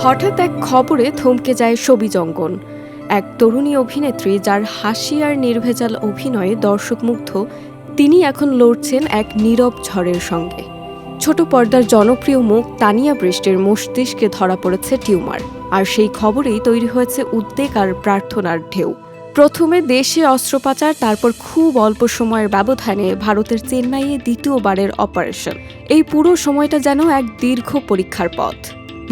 হঠাৎ এক খবরে থমকে যায় ছবি জঙ্গন। এক তরুণী অভিনেত্রী যার হাসি আর নির্ভেজাল অভিনয়ে দর্শকমুগ্ধ, তিনি এখন লড়ছেন এক নীরব ঝড়ের সঙ্গে। ছোট পর্দার জনপ্রিয় মুখ তানিয়া বৃষ্টির মস্তিষ্কে ধরা পড়েছে টিউমার, আর সেই খবরেই তৈরি হয়েছে উদ্বেগ আর প্রার্থনার ঢেউ। প্রথমে দেশে অস্ত্রোপচার, তারপর খুব অল্প সময়ের ব্যবধানে ভারতের চেন্নাইয়ে দ্বিতীয়বারের অপারেশন। এই পুরো সময়টা যেন এক দীর্ঘ পরীক্ষার পথ।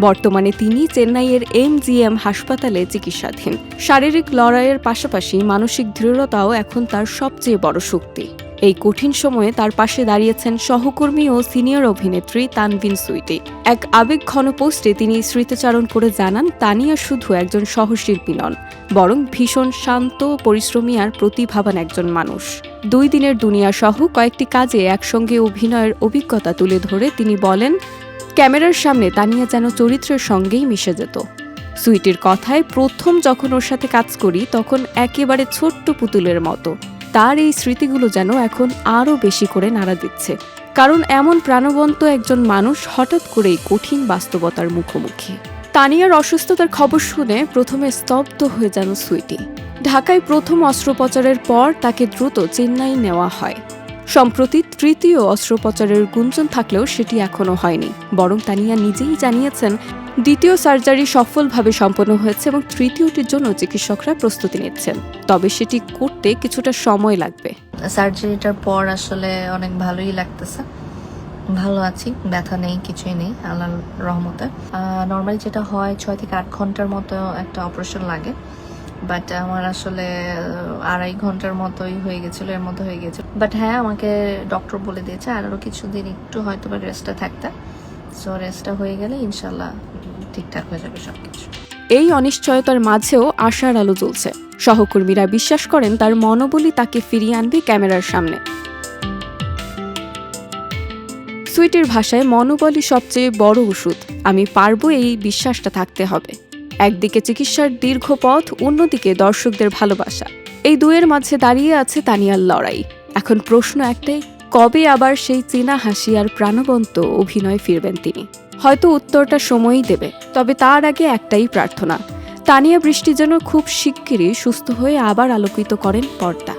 বর্তমানে তিনি চেন্নাইয়ের MGM হাসপাতালে চিকিৎসাধীন। শারীরিক লড়াইয়ের পাশাপাশি মানসিক দৃঢ়তাও এখন তার সবচেয়ে বড় শক্তি। এই কঠিন সময়ে তার পাশে দাঁড়িয়েছেন সহকর্মী ও সিনিয়র অভিনেত্রী তানভিন সুইটি। এক আবেগঘন পোস্টে তিনি স্মৃতিচারণ করে জানান, তানিয়া শুধু একজন সহশিল্পী নন, বরং ভীষণ শান্ত, পরিশ্রমী আর প্রতিভাবান একজন মানুষ। 2 দিনের দুনিয়া সহ কয়েকটি কাজে একসঙ্গে অভিনয়ের অভিজ্ঞতা তুলে ধরে তিনি বলেন, ক্যামেরার সামনে তানিয়া যেন চরিত্রের সঙ্গেই মিশে যেত। সুইটির কথায়, প্রথম যখন ওর সাথে কাজ করি তখন একেবারে ছোট্ট পুতুলের মতো। তার এই স্মৃতিগুলো যেন এখন আরও বেশি করে নাড়া দিচ্ছে, কারণ এমন প্রাণবন্ত একজন মানুষ হঠাৎ করেই কঠিন বাস্তবতার মুখোমুখি। তানিয়ার অসুস্থতার খবর শুনে প্রথমে স্তব্ধ হয়ে যান সুইটি। ঢাকায় প্রথম অস্ত্রোপচারের পর তাকে দ্রুত চেন্নাই নেওয়া হয়। সম্প্রতি তৃতীয় অস্ত্রোপচারের গুঞ্জন থাকলেও সেটি এখনও হয়নি, বরং তানিয়া নিজেই জানিয়েছেন দ্বিতীয় সার্জারি সফলভাবে সম্পন্ন হয়েছে এবং তৃতীয়টির জন্য চিকিৎসকরা প্রস্তুতি নিচ্ছেন, তবে সেটি করতে কিছুটা সময় লাগবে। সার্জারিটার পর আসলে অনেক ভালোই লাগতেছে, ভালো আছি, ব্যথা নেই, কিছুই নেই আল্লাহর রহমতে। নর্মালি যেটা হয় 6 থেকে 8 ঘন্টার মতো একটা অপারেশন লাগে, বাট আমার আসলে 2.5 ঘন্টার মতোই হয়ে গেছিল, এর মতো হয়ে গেছিল। বাট হ্যাঁ, আমাকে ডক্টর বলে দিয়েছে আরও কিছুদিন একটু হয়তো বা রেস্টে থাকতে। সো রেস্টটা হয়ে গেলে ইনশাল্লাহ ঠিকঠাক হয়ে যাবে সবকিছু। এই অনিশ্চয়তার মাঝেও আশার আলো জ্বলছে। সহকর্মীরা বিশ্বাস করেন তার মনোবলই তাকে ফিরিয়ে আনবে ক্যামেরার সামনে। সুইটির ভাষায়, মনোবলই সবচেয়ে বড় ওষুধ। আমি পারবো, এই বিশ্বাসটা থাকতে হবে। একদিকে চিকিৎসার দীর্ঘ পথ, অন্যদিকে দর্শকদের ভালোবাসা। এই দুয়ের মাঝে দাঁড়িয়ে আছে তানিয়ার লড়াই। এখন প্রশ্ন একটাই, কবে আবার সেই চেনা হাসি আর প্রাণবন্ত অভিনয় ফিরবেন তিনি? হয়তো উত্তরটা সময়ই দেবে, তবে তার আগে একটাই প্রার্থনা, তানিয়া বৃষ্টি যেন খুব শিগগিরই সুস্থ হয়ে আবার আলোকিত করেন পর্দা।